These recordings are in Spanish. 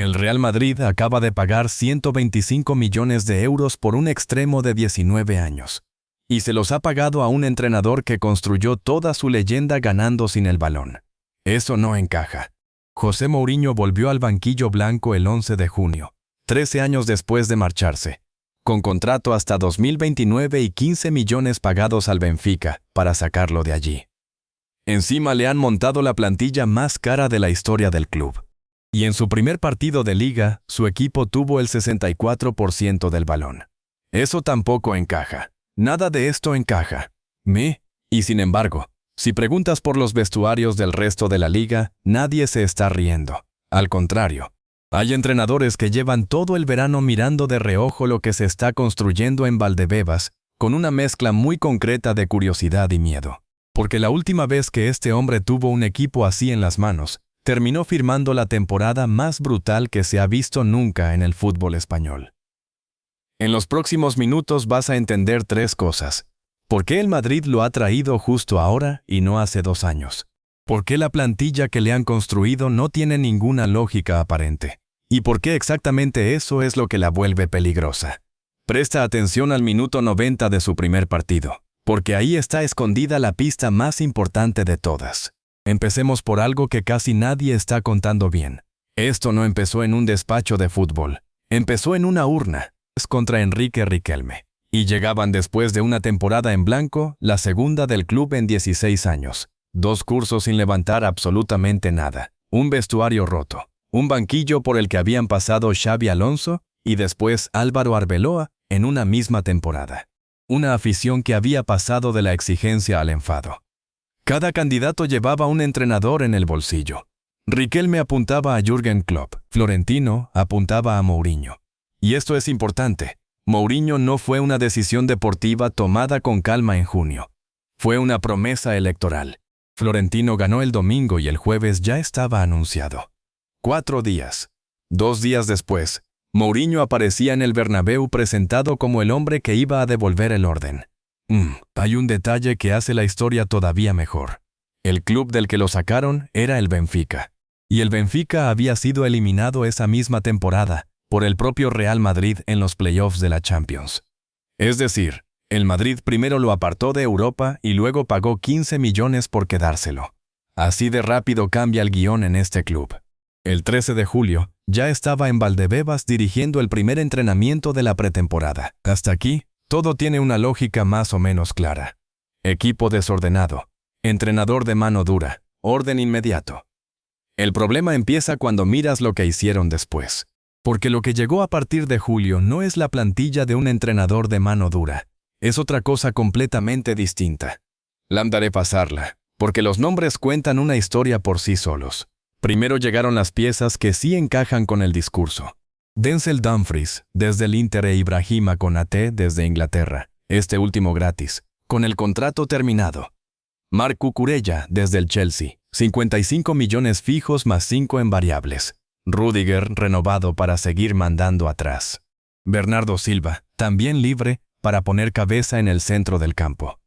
El Real Madrid acaba de pagar 125 millones de euros por un extremo de 19 años. Y se los ha pagado a un entrenador que construyó toda su leyenda ganando sin el balón. Eso no encaja. José Mourinho volvió al banquillo blanco el 11 de junio, 13 años después de marcharse, con contrato hasta 2029 y 15 millones pagados al Benfica para sacarlo de allí. Encima le han montado la plantilla más cara de la historia del club. Y en su primer partido de liga, su equipo tuvo el 64% del balón. Eso tampoco encaja. Nada de esto encaja. Y sin embargo, si preguntas por los vestuarios del resto de la liga, nadie se está riendo. Al contrario, hay entrenadores que llevan todo el verano mirando de reojo lo que se está construyendo en Valdebebas, con una mezcla muy concreta de curiosidad y miedo. Porque la última vez que este hombre tuvo un equipo así en las manos, terminó firmando la temporada más brutal que se ha visto nunca en el fútbol español. En los próximos minutos vas a entender 3 cosas. ¿Por qué el Madrid lo ha traído justo ahora y no hace 2 años? ¿Por qué la plantilla que le han construido no tiene ninguna lógica aparente? ¿Y por qué exactamente eso es lo que la vuelve peligrosa? Presta atención al minuto 90 de su primer partido, porque ahí está escondida la pista más importante de todas. Empecemos por algo que casi nadie está contando bien. Esto no empezó en un despacho de fútbol. Empezó en una urna, contra Enrique Riquelme. Y llegaban después de una temporada en blanco, la segunda del club en 16 años. 2 cursos sin levantar absolutamente nada. Un vestuario roto. Un banquillo por el que habían pasado Xabi Alonso y después Álvaro Arbeloa en una misma temporada. Una afición que había pasado de la exigencia al enfado. Cada candidato llevaba un entrenador en el bolsillo. Riquelme apuntaba a Jürgen Klopp, Florentino apuntaba a Mourinho. Y esto es importante. Mourinho no fue una decisión deportiva tomada con calma en junio. Fue una promesa electoral. Florentino ganó el domingo y el jueves ya estaba anunciado. 4 días. 2 días después, Mourinho aparecía en el Bernabéu presentado como el hombre que iba a devolver el orden. Hay un detalle que hace la historia todavía mejor. El club del que lo sacaron era el Benfica. Y el Benfica había sido eliminado esa misma temporada por el propio Real Madrid en los playoffs de la Champions. Es decir, el Madrid primero lo apartó de Europa y luego pagó 15 millones por quedárselo. Así de rápido cambia el guión en este club. El 13 de julio, ya estaba en Valdebebas dirigiendo el primer entrenamiento de la pretemporada. Hasta aquí, todo tiene una lógica más o menos clara. Equipo desordenado. Entrenador de mano dura. Orden inmediato. El problema empieza cuando miras lo que hicieron después. Porque lo que llegó a partir de julio no es la plantilla de un entrenador de mano dura. Es otra cosa completamente distinta. Daré pasarla, porque los nombres cuentan una historia por sí solos. Primero llegaron las piezas que sí encajan con el discurso. Denzel Dumfries, desde el Inter e Ibrahima Konaté desde Inglaterra, este último gratis, con el contrato terminado. Marc Cucurella, desde el Chelsea, 55 millones fijos más 5 en variables. Rüdiger, renovado para seguir mandando atrás. Bernardo Silva, también libre, para poner cabeza en el centro del campo.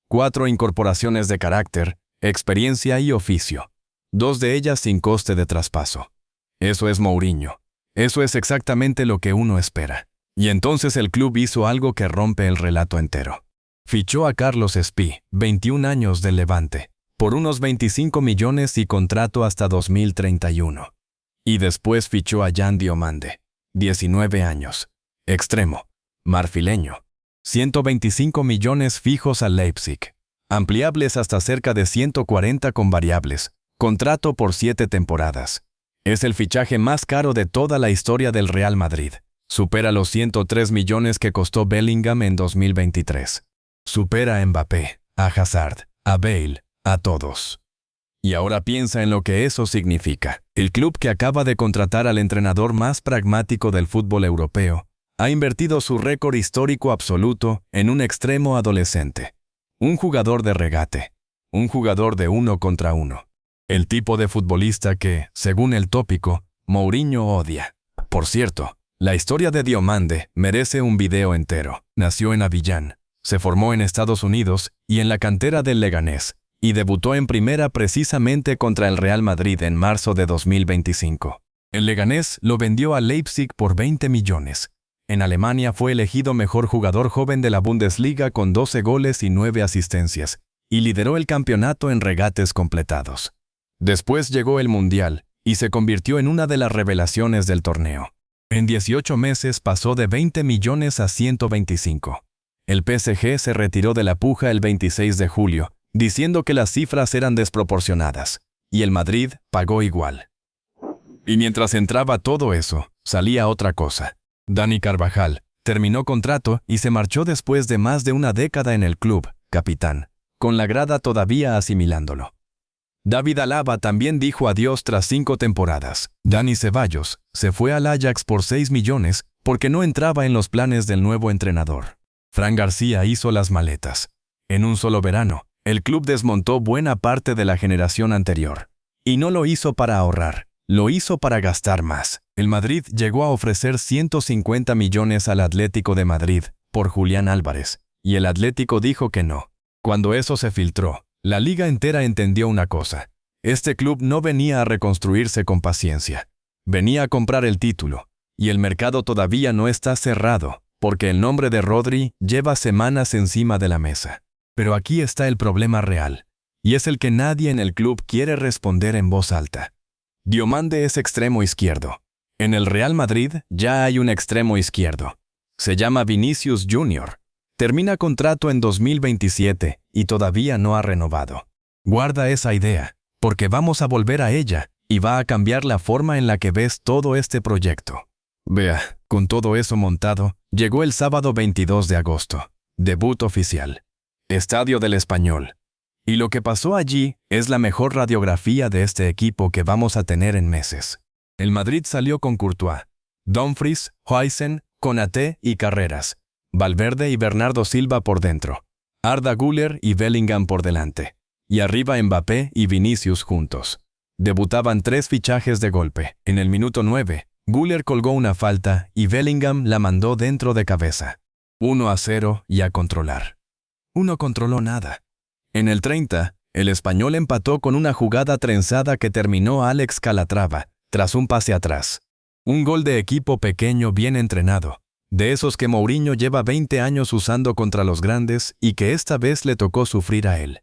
4 incorporaciones de carácter, experiencia y oficio. 2 de ellas sin coste de traspaso. Eso es Mourinho. Eso es exactamente lo que uno espera. Y entonces el club hizo algo que rompe el relato entero. Fichó a Carlos Espí, 21 años del Levante, por unos 25 millones y contrato hasta 2031. Y después fichó a Yan Diomande, 19 años, extremo, marfileño, 125 millones fijos al Leipzig, ampliables hasta cerca de 140 con variables, contrato por 7 temporadas. Es el fichaje más caro de toda la historia del Real Madrid. Supera los 103 millones que costó Bellingham en 2023. Supera a Mbappé, a Hazard, a Bale, a todos. Y ahora piensa en lo que eso significa. El club que acaba de contratar al entrenador más pragmático del fútbol europeo ha invertido su récord histórico absoluto en un extremo adolescente. Un jugador de regate. Un jugador de 1 contra 1. El tipo de futbolista que, según el tópico, Mourinho odia. Por cierto, la historia de Diomande merece un video entero. Nació en Avillán, se formó en Estados Unidos y en la cantera del Leganés, y debutó en primera precisamente contra el Real Madrid en marzo de 2025. El Leganés lo vendió a Leipzig por 20 millones. En Alemania fue elegido mejor jugador joven de la Bundesliga con 12 goles y 9 asistencias, y lideró el campeonato en regates completados. Después llegó el Mundial, y se convirtió en una de las revelaciones del torneo. En 18 meses pasó de 20 millones a 125. El PSG se retiró de la puja el 26 de julio, diciendo que las cifras eran desproporcionadas, y el Madrid pagó igual. Y mientras entraba todo eso, salía otra cosa. Dani Carvajal terminó contrato y se marchó después de más de una década en el club, capitán, con la grada todavía asimilándolo. David Alaba también dijo adiós tras 5 temporadas. Dani Ceballos se fue al Ajax por 6 millones porque no entraba en los planes del nuevo entrenador. Fran García hizo las maletas. En un solo verano, el club desmontó buena parte de la generación anterior. Y no lo hizo para ahorrar, lo hizo para gastar más. El Madrid llegó a ofrecer 150 millones al Atlético de Madrid por Julián Álvarez, y el Atlético dijo que no. Cuando eso se filtró, la liga entera entendió una cosa. Este club no venía a reconstruirse con paciencia. Venía a comprar el título, y el mercado todavía no está cerrado, porque el nombre de Rodri lleva semanas encima de la mesa. Pero aquí está el problema real, y es el que nadie en el club quiere responder en voz alta. Diomande es extremo izquierdo. En el Real Madrid ya hay un extremo izquierdo. Se llama Vinicius Junior. Termina contrato en 2027 y todavía no ha renovado. Guarda esa idea, porque vamos a volver a ella y va a cambiar la forma en la que ves todo este proyecto. Vea, con todo eso montado, llegó el sábado 22 de agosto. Debut oficial. Estadio del Español. Y lo que pasó allí es la mejor radiografía de este equipo que vamos a tener en meses. El Madrid salió con Courtois, Dumfries, Huijsen, Konaté y Carreras, Valverde y Bernardo Silva por dentro, Arda Güler y Bellingham por delante, y arriba Mbappé y Vinicius juntos. Debutaban 3 fichajes de golpe. En el minuto 9, Güler colgó una falta y Bellingham la mandó dentro de cabeza. 1-0 y a controlar. No controló nada. En el 30, el Español empató con una jugada trenzada que terminó Alex Calatrava, tras un pase atrás. Un gol de equipo pequeño bien entrenado, de esos que Mourinho lleva 20 años usando contra los grandes y que esta vez le tocó sufrir a él.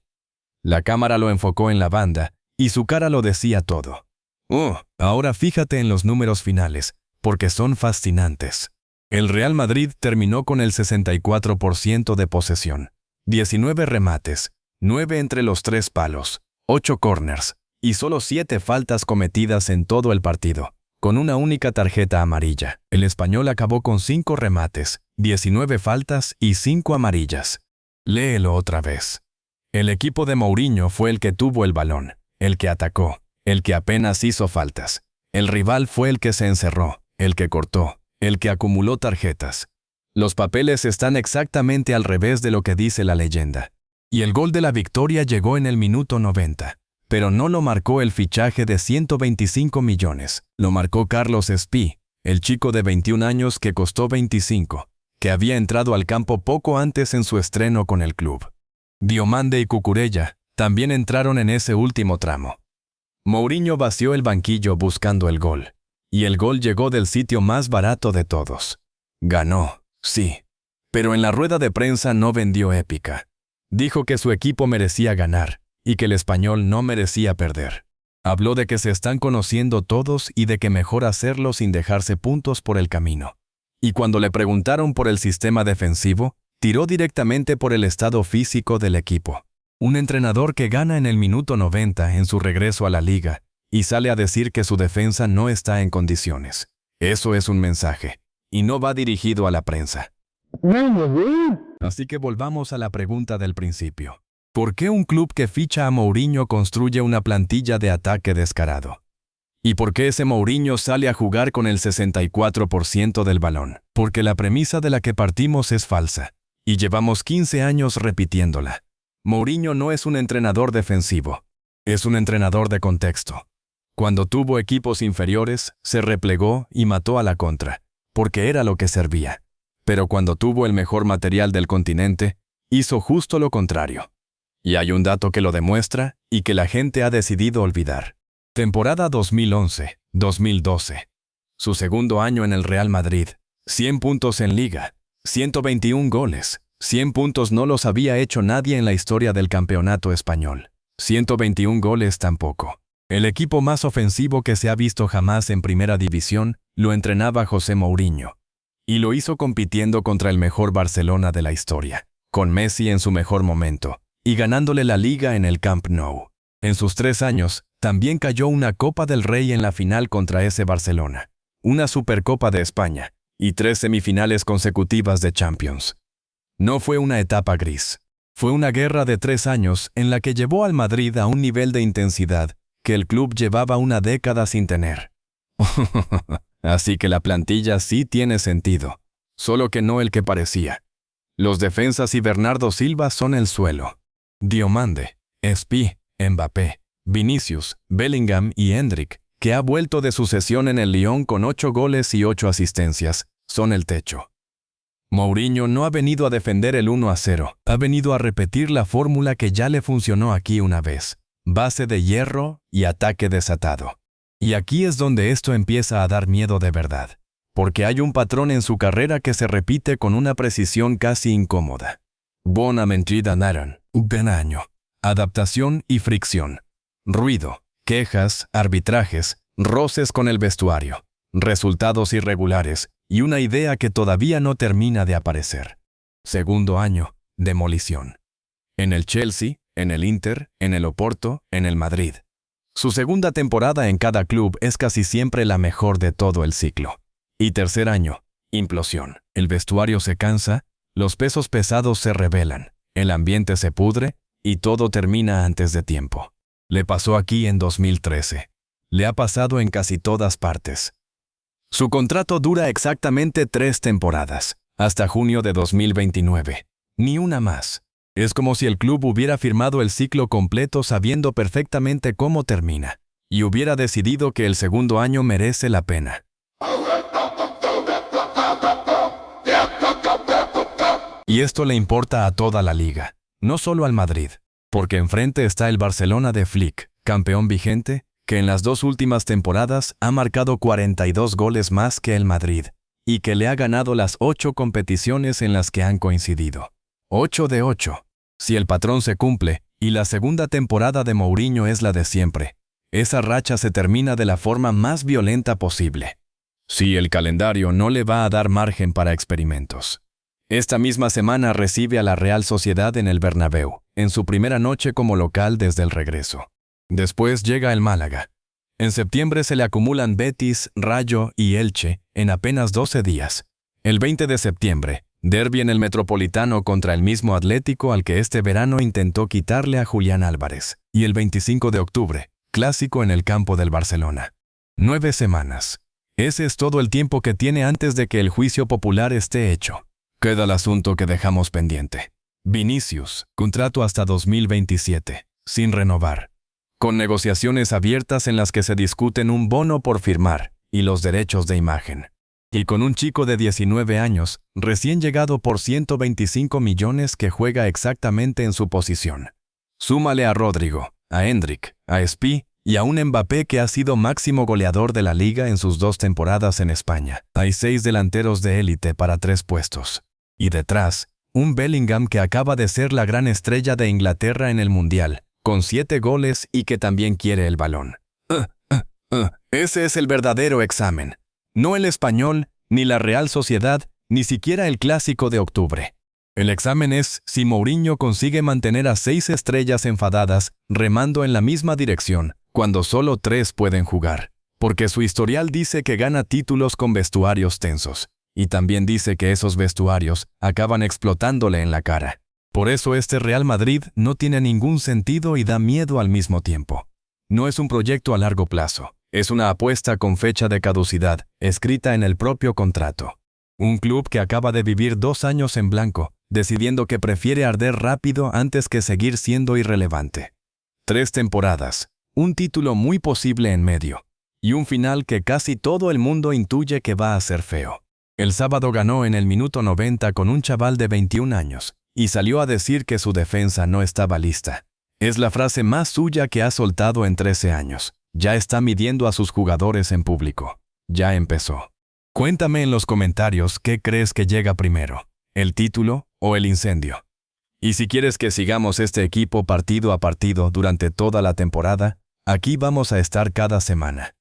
La cámara lo enfocó en la banda, y su cara lo decía todo. Ahora fíjate en los números finales, porque son fascinantes. El Real Madrid terminó con el 64% de posesión, 19 remates, 9 entre los 3 palos, 8 corners, y solo 7 faltas cometidas en todo el partido, con una única tarjeta amarilla. El Español acabó con 5 remates, 19 faltas y 5 amarillas. Léelo otra vez. El equipo de Mourinho fue el que tuvo el balón, el que atacó, el que apenas hizo faltas. El rival fue el que se encerró, el que cortó, el que acumuló tarjetas. Los papeles están exactamente al revés de lo que dice la leyenda. Y el gol de la victoria llegó en el minuto 90. Pero no lo marcó el fichaje de 125 millones. Lo marcó Carlos Espí, el chico de 21 años que costó 25, que había entrado al campo poco antes en su estreno con el club. Diomande y Cucurella también entraron en ese último tramo. Mourinho vació el banquillo buscando el gol. Y el gol llegó del sitio más barato de todos. Ganó, sí. Pero en la rueda de prensa no vendió épica. Dijo que su equipo merecía ganar y que el Español no merecía perder. Habló de que se están conociendo todos y de que mejor hacerlo sin dejarse puntos por el camino. Y cuando le preguntaron por el sistema defensivo, tiró directamente por el estado físico del equipo. Un entrenador que gana en el minuto 90 en su regreso a la liga y sale a decir que su defensa no está en condiciones. Eso es un mensaje, y no va dirigido a la prensa. Así que volvamos a la pregunta del principio. ¿Por qué un club que ficha a Mourinho construye una plantilla de ataque descarado? ¿Y por qué ese Mourinho sale a jugar con el 64% del balón? Porque la premisa de la que partimos es falsa, y llevamos 15 años repitiéndola. Mourinho no es un entrenador defensivo, es un entrenador de contexto. Cuando tuvo equipos inferiores, se replegó y mató a la contra, porque era lo que servía. Pero cuando tuvo el mejor material del continente, hizo justo lo contrario. Y hay un dato que lo demuestra y que la gente ha decidido olvidar. Temporada 2011-2012. Su segundo año en el Real Madrid. 100 puntos en Liga. 121 goles. 100 puntos no los había hecho nadie en la historia del campeonato español. 121 goles tampoco. El equipo más ofensivo que se ha visto jamás en Primera División lo entrenaba José Mourinho. Y lo hizo compitiendo contra el mejor Barcelona de la historia, con Messi en su mejor momento, y ganándole la Liga en el Camp Nou. En sus 3 años, también cayó una Copa del Rey en la final contra ese Barcelona, una Supercopa de España, y 3 semifinales consecutivas de Champions. No fue una etapa gris. Fue una guerra de 3 años en la que llevó al Madrid a un nivel de intensidad que el club llevaba una década sin tener. Así que la plantilla sí tiene sentido, solo que no el que parecía. Los defensas y Bernardo Silva son el suelo. Diomande, Espi, Mbappé, Vinicius, Bellingham y Endrick, que ha vuelto de su cesión en el Lyon con 8 goles y 8 asistencias, son el techo. Mourinho no ha venido a defender el 1-0, ha venido a repetir la fórmula que ya le funcionó aquí una vez: base de hierro y ataque desatado. Y aquí es donde esto empieza a dar miedo de verdad, porque hay un patrón en su carrera que se repite con una precisión casi incómoda. Bona mentira naran, un año. Adaptación y fricción. Ruido, quejas, arbitrajes, roces con el vestuario, resultados irregulares y una idea que todavía no termina de aparecer. Segundo año, demolición. En el Chelsea, en el Inter, en el Oporto, en el Madrid. Su segunda temporada en cada club es casi siempre la mejor de todo el ciclo. Y tercer año, implosión. El vestuario se cansa, los pesos pesados se rebelan, el ambiente se pudre y todo termina antes de tiempo. Le pasó aquí en 2013. Le ha pasado en casi todas partes. Su contrato dura exactamente 3 temporadas, hasta junio de 2029. Ni una más. Es como si el club hubiera firmado el ciclo completo sabiendo perfectamente cómo termina, y hubiera decidido que el segundo año merece la pena. Y esto le importa a toda la liga, no solo al Madrid, porque enfrente está el Barcelona de Flick, campeón vigente, que en las 2 últimas temporadas ha marcado 42 goles más que el Madrid, y que le ha ganado las 8 competiciones en las que han coincidido. 8 de 8. Si el patrón se cumple, y la segunda temporada de Mourinho es la de siempre, esa racha se termina de la forma más violenta posible. Si el calendario no le va a dar margen para experimentos. Esta misma semana recibe a la Real Sociedad en el Bernabéu, en su primera noche como local desde el regreso. Después llega el Málaga. En septiembre se le acumulan Betis, Rayo y Elche en apenas 12 días. El 20 de septiembre, derbi en el Metropolitano contra el mismo Atlético al que este verano intentó quitarle a Julián Álvarez. Y el 25 de octubre, clásico en el campo del Barcelona. 9 semanas. Ese es todo el tiempo que tiene antes de que el juicio popular esté hecho. Queda el asunto que dejamos pendiente. Vinicius, contrato hasta 2027, sin renovar. Con negociaciones abiertas en las que se discuten un bono por firmar y los derechos de imagen. Y con un chico de 19 años, recién llegado por 125 millones que juega exactamente en su posición. Súmale a Rodrigo, a Endrick, a Espi y a un Mbappé que ha sido máximo goleador de la liga en sus 2 temporadas en España. Hay 6 delanteros de élite para 3 puestos. Y detrás, un Bellingham que acaba de ser la gran estrella de Inglaterra en el Mundial, con 7 goles y que también quiere el balón. Ese es el verdadero examen. No el Español, ni la Real Sociedad, ni siquiera el Clásico de octubre. El examen es si Mourinho consigue mantener a 6 estrellas enfadadas remando en la misma dirección, cuando solo 3 pueden jugar. Porque su historial dice que gana títulos con vestuarios tensos. Y también dice que esos vestuarios acaban explotándole en la cara. Por eso este Real Madrid no tiene ningún sentido y da miedo al mismo tiempo. No es un proyecto a largo plazo, es una apuesta con fecha de caducidad, escrita en el propio contrato. Un club que acaba de vivir 2 años en blanco, decidiendo que prefiere arder rápido antes que seguir siendo irrelevante. 3 temporadas, un título muy posible en medio, y un final que casi todo el mundo intuye que va a ser feo. El sábado ganó en el minuto 90 con un chaval de 21 años, y salió a decir que su defensa no estaba lista. Es la frase más suya que ha soltado en 13 años. Ya está midiendo a sus jugadores en público. Ya empezó. Cuéntame en los comentarios qué crees que llega primero, el título o el incendio. Y si quieres que sigamos este equipo partido a partido durante toda la temporada, aquí vamos a estar cada semana.